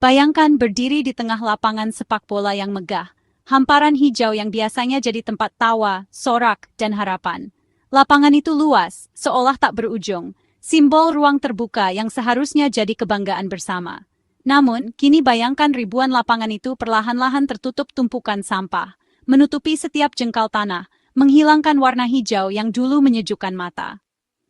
Bayangkan berdiri di tengah lapangan sepak bola yang megah, hamparan hijau yang biasanya jadi tempat tawa, sorak, dan harapan. Lapangan itu luas, seolah tak berujung, simbol ruang terbuka yang seharusnya jadi kebanggaan bersama. Namun, kini bayangkan ribuan lapangan itu perlahan-lahan tertutup tumpukan sampah, menutupi setiap jengkal tanah, menghilangkan warna hijau yang dulu menyejukkan mata.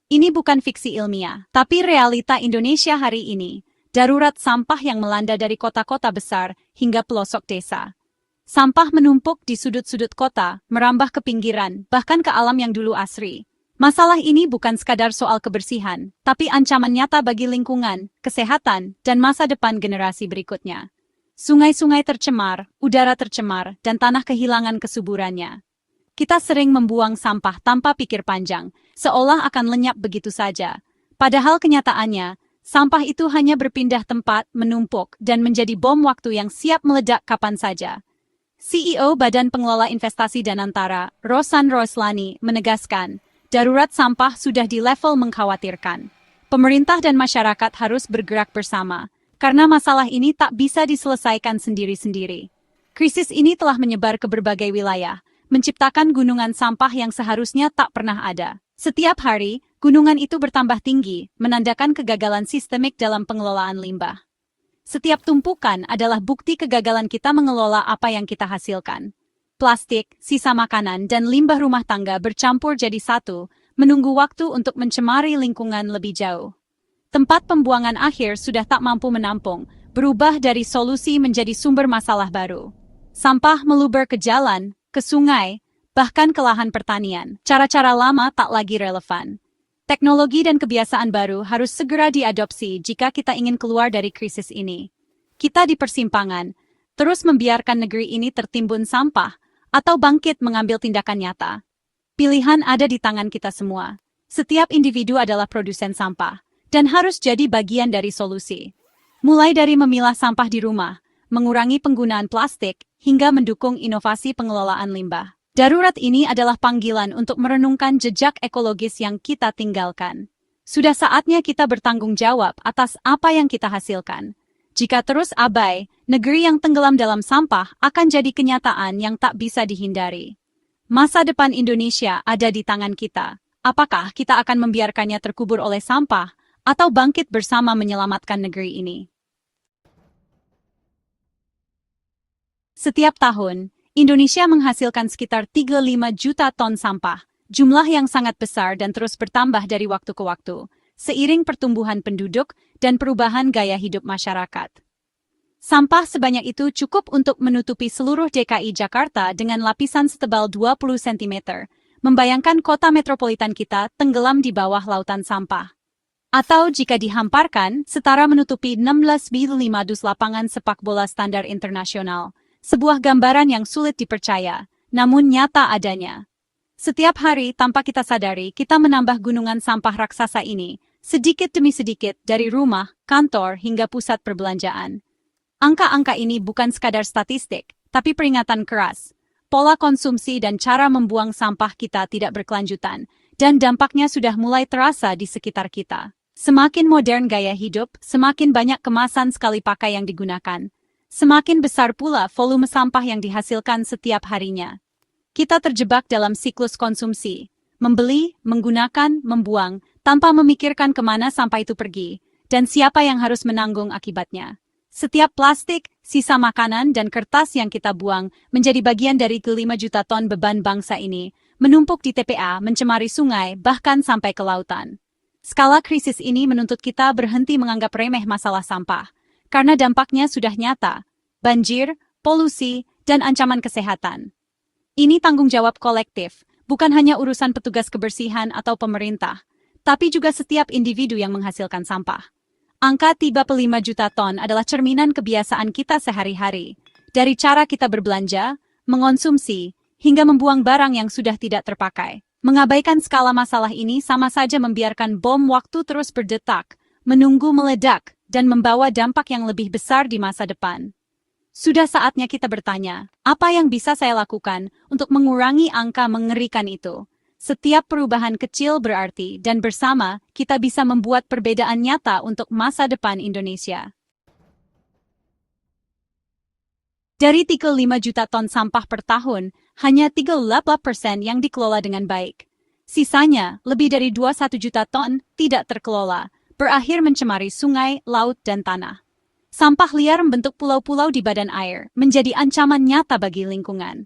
Ini bukan fiksi ilmiah, tapi realita Indonesia hari ini. Darurat sampah yang melanda dari kota-kota besar hingga pelosok desa. Sampah menumpuk di sudut-sudut kota, merambah ke pinggiran, bahkan ke alam yang dulu asri. Masalah ini bukan sekadar soal kebersihan, tapi ancaman nyata bagi lingkungan, kesehatan, dan masa depan generasi berikutnya. Sungai-sungai tercemar, udara tercemar, dan tanah kehilangan kesuburannya. Kita sering membuang sampah tanpa pikir panjang, seolah akan lenyap begitu saja. Padahal kenyataannya, sampah itu hanya berpindah tempat, menumpuk, dan menjadi bom waktu yang siap meledak kapan saja. CEO Badan Pengelola Investasi Danantara, Rosan Roslani, menegaskan, darurat sampah sudah di level mengkhawatirkan. Pemerintah dan masyarakat harus bergerak bersama, karena masalah ini tak bisa diselesaikan sendiri-sendiri. Krisis ini telah menyebar ke berbagai wilayah, menciptakan gunungan sampah yang seharusnya tak pernah ada. Setiap hari, gunungan itu bertambah tinggi, menandakan kegagalan sistemik dalam pengelolaan limbah. Setiap tumpukan adalah bukti kegagalan kita mengelola apa yang kita hasilkan. Plastik, sisa makanan, dan limbah rumah tangga bercampur jadi satu, menunggu waktu untuk mencemari lingkungan lebih jauh. Tempat pembuangan akhir sudah tak mampu menampung, berubah dari solusi menjadi sumber masalah baru. Sampah meluber ke jalan, ke sungai, bahkan ke lahan pertanian. Cara-cara lama tak lagi relevan. Teknologi dan kebiasaan baru harus segera diadopsi jika kita ingin keluar dari krisis ini. Kita di persimpangan, terus membiarkan negeri ini tertimbun sampah, atau bangkit mengambil tindakan nyata. Pilihan ada di tangan kita semua. Setiap individu adalah produsen sampah, dan harus jadi bagian dari solusi. Mulai dari memilah sampah di rumah, mengurangi penggunaan plastik, hingga mendukung inovasi pengelolaan limbah. Darurat ini adalah panggilan untuk merenungkan jejak ekologis yang kita tinggalkan. Sudah saatnya kita bertanggung jawab atas apa yang kita hasilkan. Jika terus abai, negeri yang tenggelam dalam sampah akan jadi kenyataan yang tak bisa dihindari. Masa depan Indonesia ada di tangan kita. Apakah kita akan membiarkannya terkubur oleh sampah, atau bangkit bersama menyelamatkan negeri ini? Setiap tahun, Indonesia menghasilkan sekitar 35 juta ton sampah, jumlah yang sangat besar dan terus bertambah dari waktu ke waktu, seiring pertumbuhan penduduk dan perubahan gaya hidup masyarakat. Sampah sebanyak itu cukup untuk menutupi seluruh DKI Jakarta dengan lapisan setebal 20 cm, membayangkan kota metropolitan kita tenggelam di bawah lautan sampah. Atau jika dihamparkan, setara menutupi 16,5 lapangan sepak bola standar internasional. Sebuah gambaran yang sulit dipercaya, namun nyata adanya. Setiap hari tanpa kita sadari, kita menambah gunungan sampah raksasa ini, sedikit demi sedikit dari rumah, kantor, hingga pusat perbelanjaan. Angka-angka ini bukan sekadar statistik, tapi peringatan keras. Pola konsumsi dan cara membuang sampah kita tidak berkelanjutan, dan dampaknya sudah mulai terasa di sekitar kita. Semakin modern gaya hidup, semakin banyak kemasan sekali pakai yang digunakan. Semakin besar pula volume sampah yang dihasilkan setiap harinya. Kita terjebak dalam siklus konsumsi, membeli, menggunakan, membuang, tanpa memikirkan kemana sampah itu pergi, dan siapa yang harus menanggung akibatnya. Setiap plastik, sisa makanan, dan kertas yang kita buang menjadi bagian dari ke-5 juta ton beban bangsa ini, menumpuk di TPA, mencemari sungai, bahkan sampai ke lautan. Skala krisis ini menuntut kita berhenti menganggap remeh masalah sampah, karena dampaknya sudah nyata, banjir, polusi, dan ancaman kesehatan. Ini tanggung jawab kolektif, bukan hanya urusan petugas kebersihan atau pemerintah, tapi juga setiap individu yang menghasilkan sampah. Angka 35 juta ton adalah cerminan kebiasaan kita sehari-hari, dari cara kita berbelanja, mengonsumsi, hingga membuang barang yang sudah tidak terpakai. Mengabaikan skala masalah ini sama saja membiarkan bom waktu terus berdetak, menunggu meledak, dan membawa dampak yang lebih besar di masa depan. Sudah saatnya kita bertanya, apa yang bisa saya lakukan untuk mengurangi angka mengerikan itu? Setiap perubahan kecil berarti, dan bersama, kita bisa membuat perbedaan nyata untuk masa depan Indonesia. Dari 35 juta ton sampah per tahun, hanya 38% yang dikelola dengan baik. Sisanya, lebih dari 21 juta ton, tidak terkelola, berakhir mencemari sungai, laut, dan tanah. Sampah liar membentuk pulau-pulau di badan air, menjadi ancaman nyata bagi lingkungan.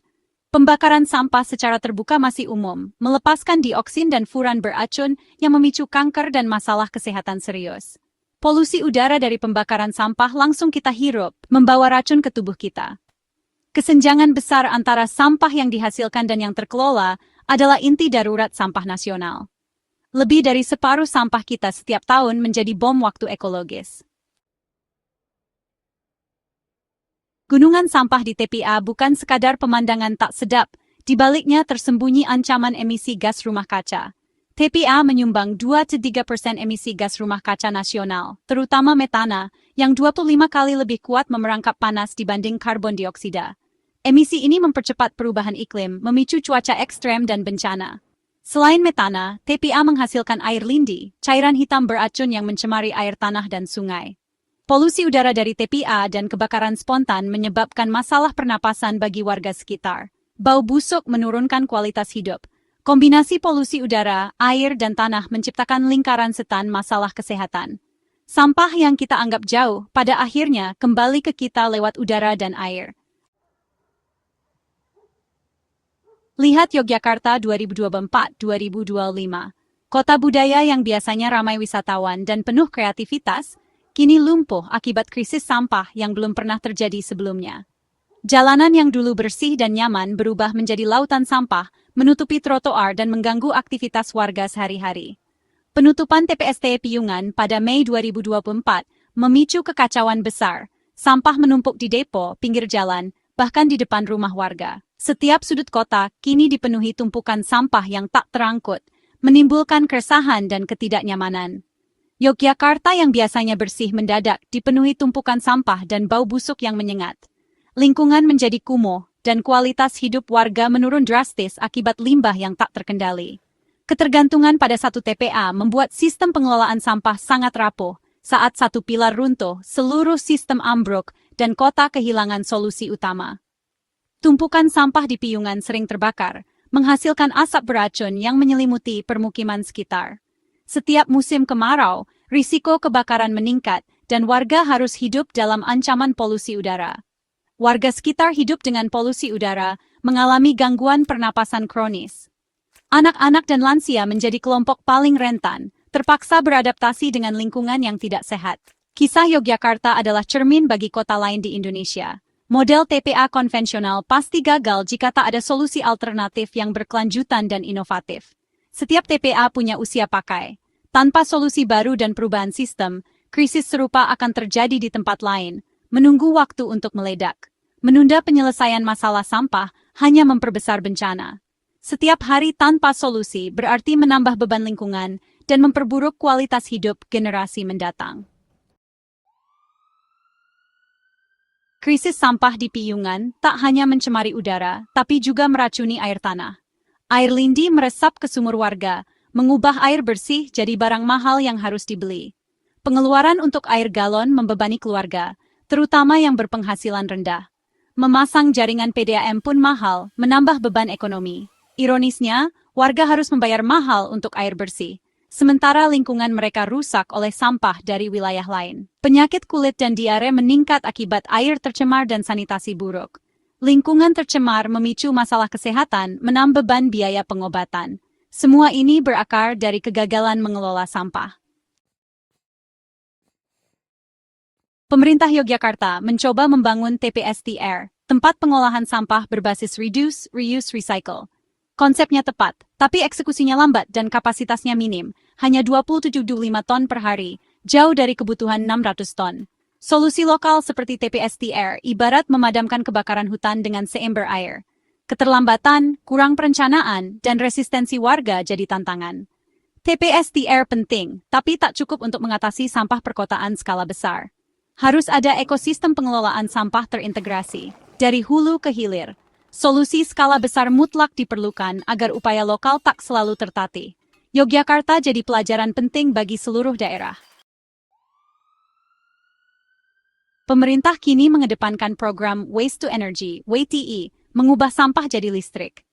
Pembakaran sampah secara terbuka masih umum, melepaskan dioksin dan furan beracun yang memicu kanker dan masalah kesehatan serius. Polusi udara dari pembakaran sampah langsung kita hirup, membawa racun ke tubuh kita. Kesenjangan besar antara sampah yang dihasilkan dan yang terkelola adalah inti darurat sampah nasional. Lebih dari separuh sampah kita setiap tahun menjadi bom waktu ekologis. Gunungan sampah di TPA bukan sekadar pemandangan tak sedap, di baliknya tersembunyi ancaman emisi gas rumah kaca. TPA menyumbang 2-3% emisi gas rumah kaca nasional, terutama metana, yang 25 kali lebih kuat memerangkap panas dibanding karbon dioksida. Emisi ini mempercepat perubahan iklim, memicu cuaca ekstrem dan bencana. Selain metana, TPA menghasilkan air lindi, cairan hitam beracun yang mencemari air tanah dan sungai. Polusi udara dari TPA dan kebakaran spontan menyebabkan masalah pernapasan bagi warga sekitar. Bau busuk menurunkan kualitas hidup. Kombinasi polusi udara, air, dan tanah menciptakan lingkaran setan masalah kesehatan. Sampah yang kita anggap jauh, pada akhirnya kembali ke kita lewat udara dan air. Lihat Yogyakarta 2024-2025. Kota budaya yang biasanya ramai wisatawan dan penuh kreativitas, kini lumpuh akibat krisis sampah yang belum pernah terjadi sebelumnya. Jalanan yang dulu bersih dan nyaman berubah menjadi lautan sampah, menutupi trotoar dan mengganggu aktivitas warga sehari-hari. Penutupan TPST Piungan pada Mei 2024 memicu kekacauan besar. Sampah menumpuk di depo, pinggir jalan, bahkan di depan rumah warga. Setiap sudut kota kini dipenuhi tumpukan sampah yang tak terangkut, menimbulkan keresahan dan ketidaknyamanan. Yogyakarta yang biasanya bersih mendadak dipenuhi tumpukan sampah dan bau busuk yang menyengat. Lingkungan menjadi kumuh, dan kualitas hidup warga menurun drastis akibat limbah yang tak terkendali. Ketergantungan pada satu TPA membuat sistem pengelolaan sampah sangat rapuh. Saat satu pilar runtuh, seluruh sistem ambruk dan kota kehilangan solusi utama. Tumpukan sampah di Piungan sering terbakar, menghasilkan asap beracun yang menyelimuti permukiman sekitar. Setiap musim kemarau, risiko kebakaran meningkat dan warga harus hidup dalam ancaman polusi udara. Warga sekitar hidup dengan polusi udara, mengalami gangguan pernapasan kronis. Anak-anak dan lansia menjadi kelompok paling rentan, terpaksa beradaptasi dengan lingkungan yang tidak sehat. Kisah Yogyakarta adalah cermin bagi kota lain di Indonesia. Model TPA konvensional pasti gagal jika tak ada solusi alternatif yang berkelanjutan dan inovatif. Setiap TPA punya usia pakai. Tanpa solusi baru dan perubahan sistem, krisis serupa akan terjadi di tempat lain, menunggu waktu untuk meledak. Menunda penyelesaian masalah sampah hanya memperbesar bencana. Setiap hari tanpa solusi berarti menambah beban lingkungan dan memperburuk kualitas hidup generasi mendatang. Krisis sampah di Piungan tak hanya mencemari udara, tapi juga meracuni air tanah. Air lindi meresap ke sumur warga, mengubah air bersih jadi barang mahal yang harus dibeli. Pengeluaran untuk air galon membebani keluarga, terutama yang berpenghasilan rendah. Memasang jaringan PDAM pun mahal, menambah beban ekonomi. Ironisnya, warga harus membayar mahal untuk air bersih, sementara lingkungan mereka rusak oleh sampah dari wilayah lain. Penyakit kulit dan diare meningkat akibat air tercemar dan sanitasi buruk. Lingkungan tercemar memicu masalah kesehatan, menambah beban biaya pengobatan. Semua ini berakar dari kegagalan mengelola sampah. Pemerintah Yogyakarta mencoba membangun TPSTR, tempat pengolahan sampah berbasis Reduce, Reuse, Recycle. Konsepnya tepat, tapi eksekusinya lambat dan kapasitasnya minim, hanya 27,5 ton per hari, jauh dari kebutuhan 600 ton. Solusi lokal seperti TPSTR ibarat memadamkan kebakaran hutan dengan seember air. Keterlambatan, kurang perencanaan, dan resistensi warga jadi tantangan. TPSTR penting, tapi tak cukup untuk mengatasi sampah perkotaan skala besar. Harus ada ekosistem pengelolaan sampah terintegrasi, dari hulu ke hilir. Solusi skala besar mutlak diperlukan agar upaya lokal tak selalu tertatih. Yogyakarta jadi pelajaran penting bagi seluruh daerah. Pemerintah kini mengedepankan program Waste to Energy, WTE, mengubah sampah jadi listrik.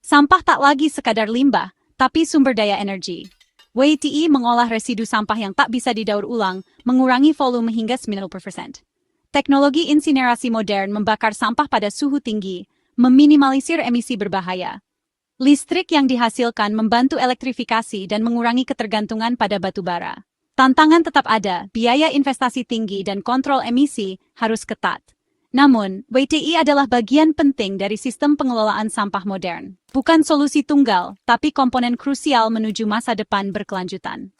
Sampah tak lagi sekadar limbah, tapi sumber daya energi. WTE mengolah residu sampah yang tak bisa didaur ulang, mengurangi volume hingga 90%. Teknologi insinerasi modern membakar sampah pada suhu tinggi, meminimalisir emisi berbahaya. Listrik yang dihasilkan membantu elektrifikasi dan mengurangi ketergantungan pada batu bara. Tantangan tetap ada, biaya investasi tinggi dan kontrol emisi harus ketat. Namun, WTE adalah bagian penting dari sistem pengelolaan sampah modern. Bukan solusi tunggal, tapi komponen krusial menuju masa depan berkelanjutan.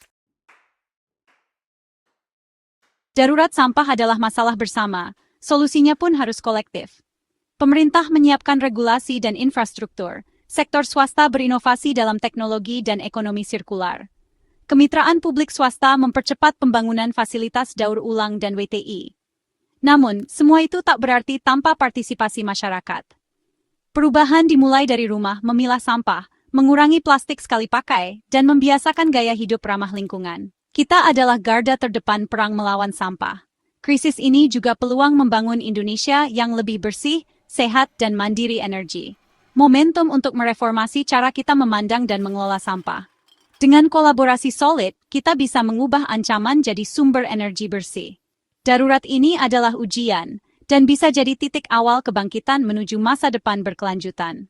Darurat sampah adalah masalah bersama, solusinya pun harus kolektif. Pemerintah menyiapkan regulasi dan infrastruktur, sektor swasta berinovasi dalam teknologi dan ekonomi sirkular. Kemitraan publik swasta mempercepat pembangunan fasilitas daur ulang dan WTE. Namun, semua itu tak berarti tanpa partisipasi masyarakat. Perubahan dimulai dari rumah, memilah sampah, mengurangi plastik sekali pakai, dan membiasakan gaya hidup ramah lingkungan. Kita adalah garda terdepan perang melawan sampah. Krisis ini juga peluang membangun Indonesia yang lebih bersih, sehat, dan mandiri energi. Momentum untuk mereformasi cara kita memandang dan mengelola sampah. Dengan kolaborasi solid, kita bisa mengubah ancaman jadi sumber energi bersih. Darurat ini adalah ujian, dan bisa jadi titik awal kebangkitan menuju masa depan berkelanjutan.